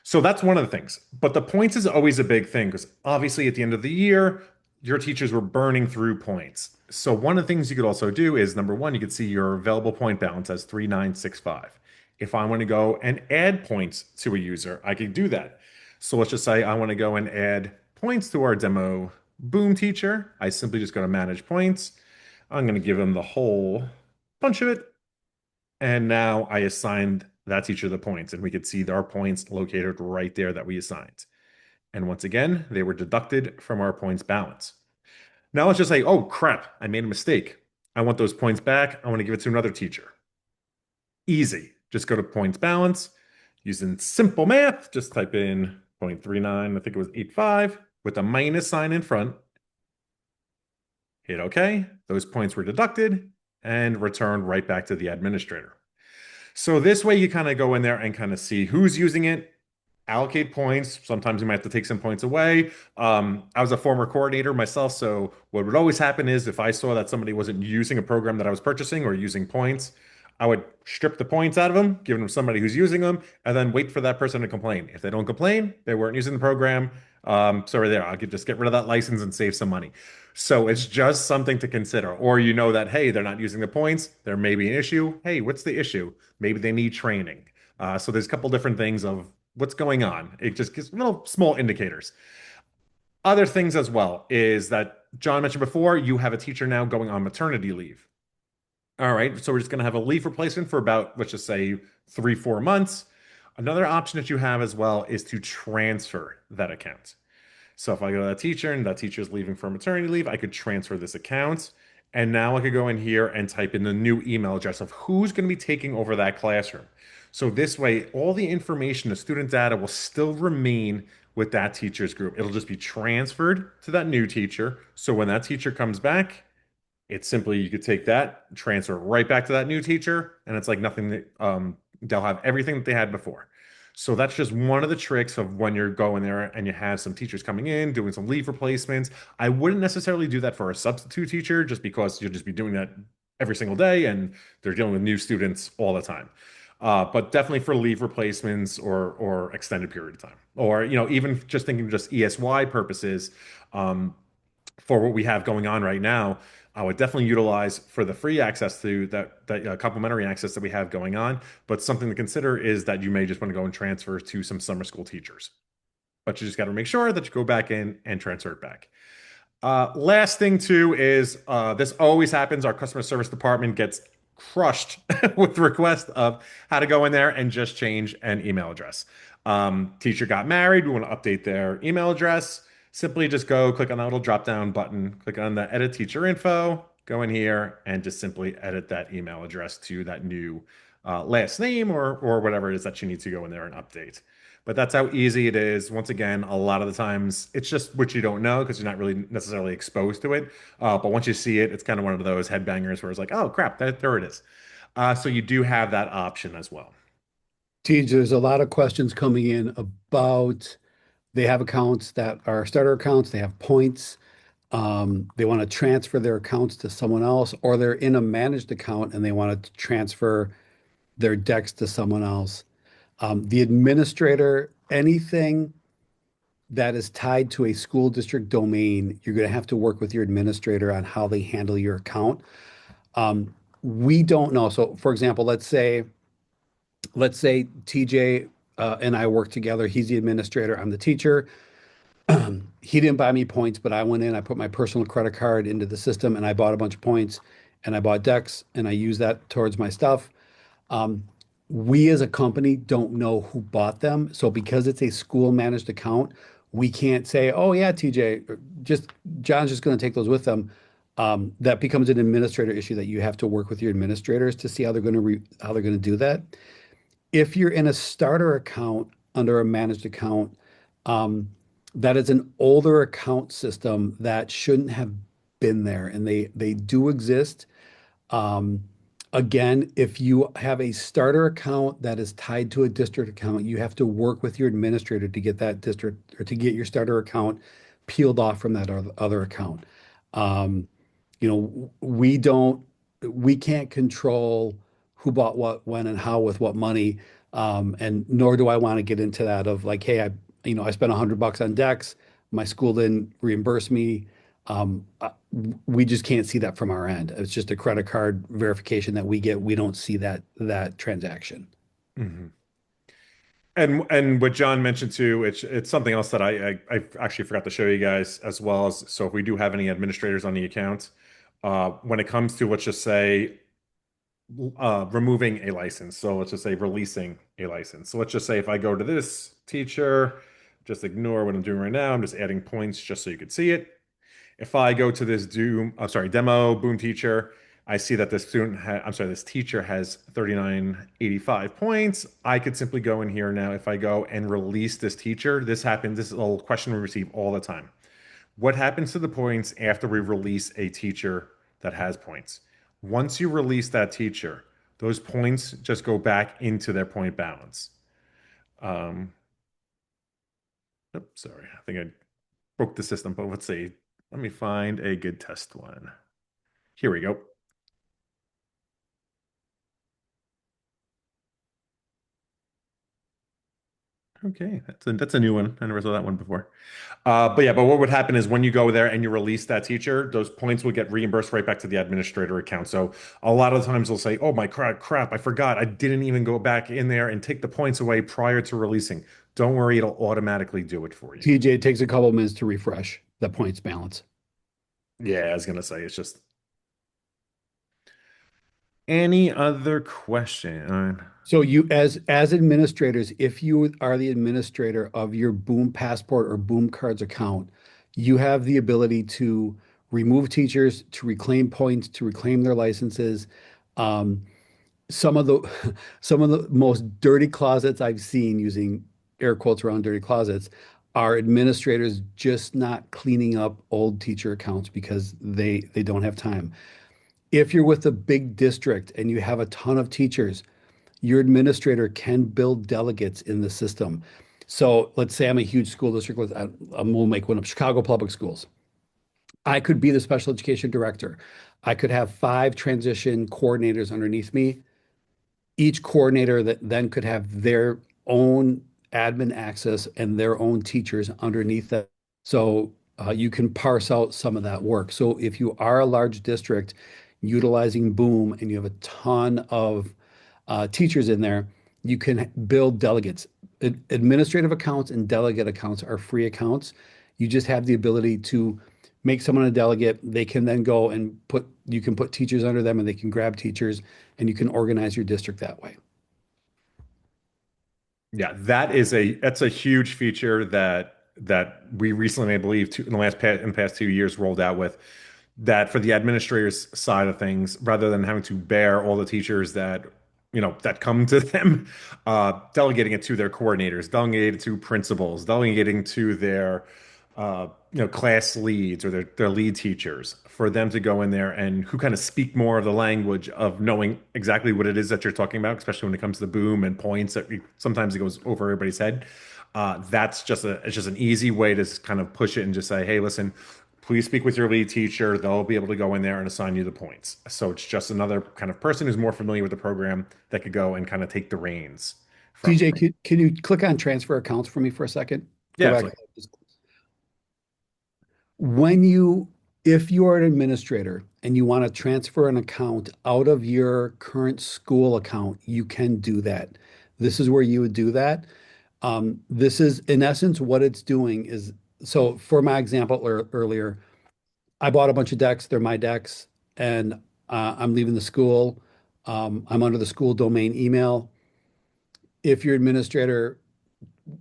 S2: So that's one of the things. But the points is always a big thing because obviously at the end of the year, your teachers were burning through points. So one of the things you could also do is number one, you could see your available point balance as 3965. If I want to go and add points to a user, I could do that. So let's just say I want to go and add points to our demo boom teacher. I simply just go to manage points. I'm going to give them the whole bunch of it. And now I assigned that teacher the points, and we could see our points located right there that we assigned. And once again, they were deducted from our points balance. Now let's just say, oh crap, I made a mistake. I want those points back. I want to give it to another teacher. Easy. Just go to points balance. Using simple math, just type in 0.39, I think it was 85, with a minus sign in front. Hit OK. Those points were deducted and returned right back to the administrator. So this way you kind of go in there and kind of see who's using it, allocate points. Sometimes you might have to take some points away. I was a former coordinator myself, so what would always happen is if I saw that somebody wasn't using a program that I was purchasing or using points, I would strip the points out of them, give them to somebody who's using them, and then wait for that person to complain. If they don't complain, they weren't using the program. Sorry, there, I could just get rid of that license and save some money. So it's just something to consider. Or you know that, hey, they're not using the points. There may be an issue. Hey, what's the issue? Maybe they need training. So there's a couple different things of what's going on. It just gives little small indicators. Other things as well is that John mentioned before, you have a teacher now going on maternity leave. All right, so we're just going to have a leave replacement for about, let's just say, 3, 4 months. Another option that you have as well is to transfer that account. So if I go to that teacher and that teacher is leaving for maternity leave, I could transfer this account. And now I could go in here and type in the new email address of who's going to be taking over that classroom. So this way, all the information, the student data will still remain with that teacher's group. It'll just be transferred to that new teacher. So when that teacher comes back, it's simply you could take that, transfer it right back to that new teacher, and it's like nothing that they'll have everything that they had before. So that's just one of the tricks of when you're going there and you have some teachers coming in, doing some leave replacements. I wouldn't necessarily do that for a substitute teacher just because you'll just be doing that every single day and they're dealing with new students all the time. But definitely for leave replacements or extended period of time, or even just thinking just ESY purposes, for what we have going on right now, I would definitely utilize for the free access to that complimentary access that we have going on. But something to consider is that you may just want to go and transfer to some summer school teachers. But you just got to make sure that you go back in and transfer it back. Last thing too is this always happens. Our customer service department gets crushed with requests of how to go in there and just change an email address. Teacher got married. We want to update their email address. Simply just go click on that little drop down button, click on the edit teacher info, go in here and just simply edit that email address to that new last name or whatever it is that you need to go in there and update. But that's how easy it is. Once again, a lot of the times it's just what you don't know because you're not really necessarily exposed to it. But once you see it, it's kind of one of those headbangers where it's like, oh crap, there it is. So you do have that option as well.
S1: Tej, there's a lot of questions coming in about they have accounts that are starter accounts, they have points. They want to transfer their accounts to someone else, or they're in a managed account and they want to transfer their decks to someone else. The administrator, anything that is tied to a school district domain, you're going to have to work with your administrator on how they handle your account. We don't know. So, for example, let's say TJ and I work together. He's the administrator. I'm the teacher. He didn't buy me points, but I went in, I put my personal credit card into the system and I bought a bunch of points and I bought decks and I used that towards my stuff. Um, we as a company don't know who bought them. So because it's a school managed account, we can't say, oh yeah, TJ, just John's just going to take those with them. That becomes an administrator issue that you have to work with your administrators to see how they're going to how they're going to do that. If you're in a starter account under a managed account, um, that is an older account system that shouldn't have been there, and they do exist. Um, Again, if you have a starter account that is tied to a district account, you have to work with your administrator to get that district or to get your starter account peeled off from that other account. Um, We don't, we can't control who bought what, when, and how with what money. And nor do I want to get into that of like, hey, I spent $100 on decks. My school didn't reimburse me. We just can't see that from our end. It's just a credit card verification that we get. We don't see that transaction.
S2: Mhm. And what John mentioned too, it's something else that I actually forgot to show you guys as well as so if we do have any administrators on the account, when it comes to let's just say removing a license. So let's just say releasing a license. So let's just say if I go to this teacher, just ignore what I'm doing right now. I'm just adding points just so you could see it. If I go to this demo Boom teacher, I see that this teacher has 3985 points. I could simply go in here now. If I go and release this teacher, this happens. This is a question we receive all the time. What happens to the points after we release a teacher that has points? Once you release that teacher, those points just go back into their point balance. Um, Oops, sorry. I think I broke the system, but let's see. Let me find a good test one. Here we go. Okay, that's a new one. I never saw that one before. But yeah, but what would happen is when you go there and you release that teacher, those points will get reimbursed right back to the administrator account. So a lot of times they'll say, "Oh my crap, I forgot. I didn't even go back in there and take the points away prior to releasing." Don't worry, it'll automatically do it for you.
S1: TJ, it takes a couple minutes to refresh the points balance.
S2: Yeah, I was gonna say it's just any other question.
S1: So you as administrators, if you are the administrator of your Boom Passport or Boom Cards account, you have the ability to remove teachers, to reclaim points, to reclaim their licenses. Um, some of the some of the most dirty closets I've seen, using air quotes around dirty closets, are administrators just not cleaning up old teacher accounts because they don't have time. If you're with a big district and you have a ton of teachers, your administrator can build delegates in the system. So let's say I'm a huge school district with, we'll make one up, Chicago Public Schools. I could be the special education director. I could have 5 transition coordinators underneath me. Each coordinator that then could have their own admin access and their own teachers underneath that. So you can parse out some of that work. So if you are a large district utilizing Boom and you have a ton of teachers in there, you can build delegates. Administrative accounts and delegate accounts are free accounts. You just have the ability to make someone a delegate. They can then go and you can put teachers under them and they can grab teachers and you can organize your district that way.
S2: Yeah, that's a huge feature that we recently, I believe, in the past 2 years rolled out with that for the administrators side of things, rather than having to bear all the teachers that come to them, delegating it to their coordinators, delegating it to principals, delegating to their class leads or their lead teachers for them to go in there and who kind of speak more of the language of knowing exactly what it is that you're talking about, especially when it comes to Boom and points that sometimes it goes over everybody's head. It's just an easy way to kind of push it and just say, hey, listen, please speak with your lead teacher. They'll be able to go in there and assign you the points. So it's just another kind of person who's more familiar with the program that could go and kind of take the reins from.
S1: TJ, can you click on transfer accounts for me for a second? Go
S2: Yeah,
S1: back.
S2: absolutely.
S1: When you, if you are an administrator and you want to transfer an account out of your current school account, you can do that. This is where you would do that. This is, in essence, what it's doing is, so for my example earlier, I bought a bunch of decks. They're my decks, and I'm leaving the school. I'm under the school domain email. If your administrator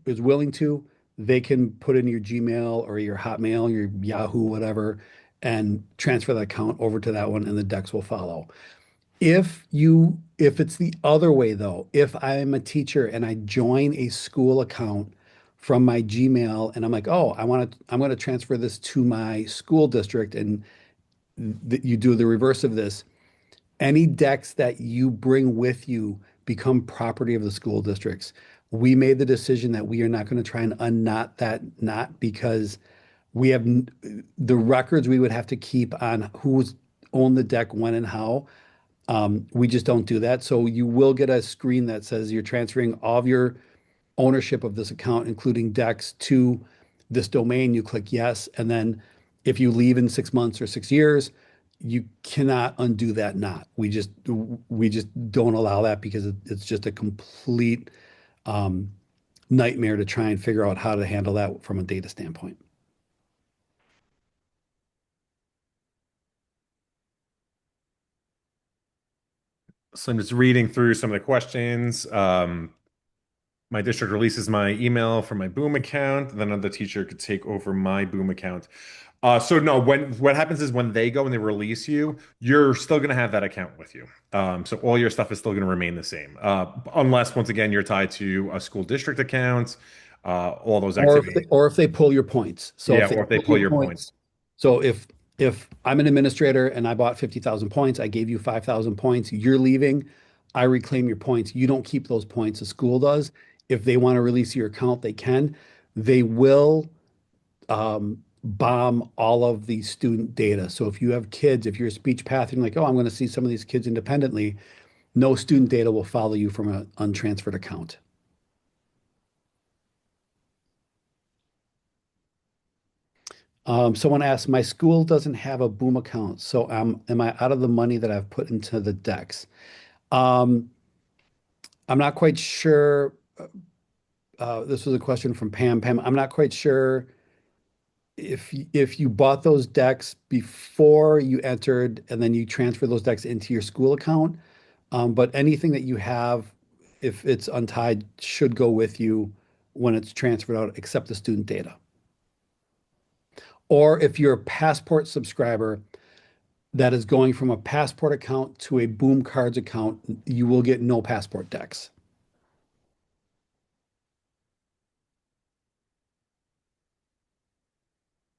S1: is willing to, they can put in your Gmail or your Hotmail, your Yahoo, whatever, and transfer that account over to that one, and the decks will follow. If it's the other way though, if I'm a teacher and I join a school account from my Gmail and I'm like, oh, I'm going to transfer this to my school district, and you do the reverse of this, any decks that you bring with you become property of the school districts. We made the decision that we are not going to try and unknot that knot because we have the records we would have to keep on own the deck when and how. We just don't do that. So you will get a screen that says you're transferring all of your ownership of this account, including DEX, to this domain. You click yes. And then if you leave in 6 months or 6 years, you cannot undo that not. We just don't allow that because it's just a complete um, nightmare to try and figure out how to handle that from a data standpoint.
S2: So I'm just reading through some of the questions. My district releases my email from my Boom account, then another teacher could take over my Boom account. So no, when what happens is when they go and they release you, you're still going to have that account with you. So all your stuff is still going to remain the same, unless once again you're tied to a school district account, all those activities.
S1: Or if they pull your points. So
S2: Yeah,
S1: if they
S2: or if they
S1: pull
S2: pull
S1: your
S2: your points.
S1: points, so if I'm an administrator and I bought 50,000 points, I gave you 5,000 points, you're leaving, I reclaim your points. You don't keep those points, the school does. If they want to release your account, they can. They will bomb all of the student data. So if you have kids, if you're speech pathing, like, oh, I'm going to see some of these kids independently, no student data will follow you from an untransferred account. Someone asked, my school doesn't have a Boom account, so am I out of the money that I've put into the decks? Um, I'm not quite sure. This was a question from Pam. Pam, I'm not quite sure if you bought those decks before you entered and then you transfer those decks into your school account. But anything that you have, if it's untied, should go with you when it's transferred out, except the student data. Or if you're a Passport subscriber that is going from a Passport account to a Boom Cards account, you will get no Passport decks.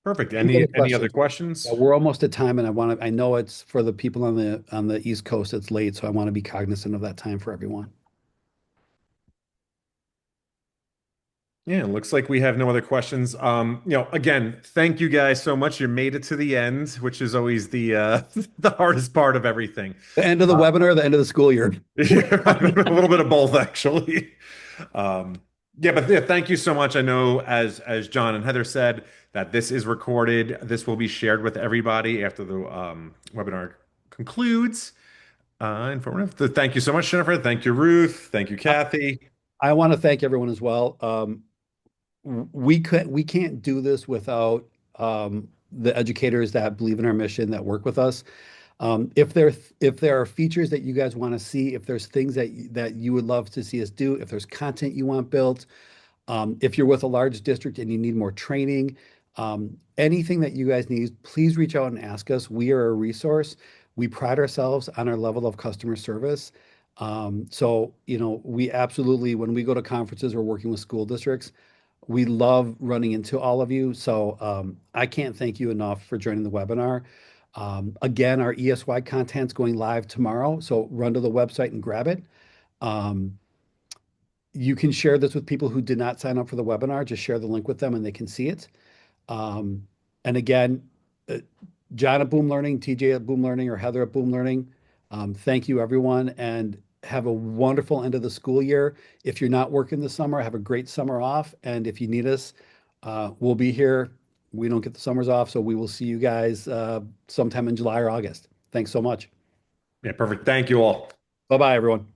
S2: Perfect.
S1: Any other
S2: Any other
S1: questions? Yeah,
S2: questions?
S1: we're almost at time, and I know it's for the people on the East Coast, it's late, so I want to be cognizant of that time for everyone.
S2: Yeah, it looks like we have no other questions. Again, thank you guys so much. You made it to the end, which is always the the hardest part of everything.
S1: The end of the
S2: Uh,
S1: webinar, the end of the school year.
S2: a little bit of both, actually. Um, yeah, but yeah, thank you so much. I know, as John and Heather said, that this is recorded. This will be shared with everybody after the webinar concludes. Informative. Thank you so much, Jennifer. Thank you, Ruth. Thank you,
S1: I,
S2: Kathy.
S1: I want to thank everyone as well. We can't do this without the educators that believe in our mission that work with us. If there are features that you guys want to see, if there's things that you would love to see us do, if there's content you want built, if you're with a large district and you need more training, anything that you guys need, please reach out and ask us. We are a resource. We pride ourselves on our level of customer service. So, we absolutely, when we go to conferences or working with school districts, we love running into all of you. So I can't thank you enough for joining the webinar. Again, our ESY content's going live tomorrow. So run to the website and grab it. Um, you can share this with people who did not sign up for the webinar. Just share the link with them and they can see it. Um, and again, uh, John at Boom Learning, TJ at Boom Learning, or Heather at Boom Learning, thank you, everyone, and have a wonderful end of the school year. If you're not working this summer, have a great summer off. And if you need us, we'll be here. We don't get the summers off, so we will see you guys sometime in July or August. Thanks so much.
S2: Yeah, perfect. Thank you all.
S1: Bye bye, everyone.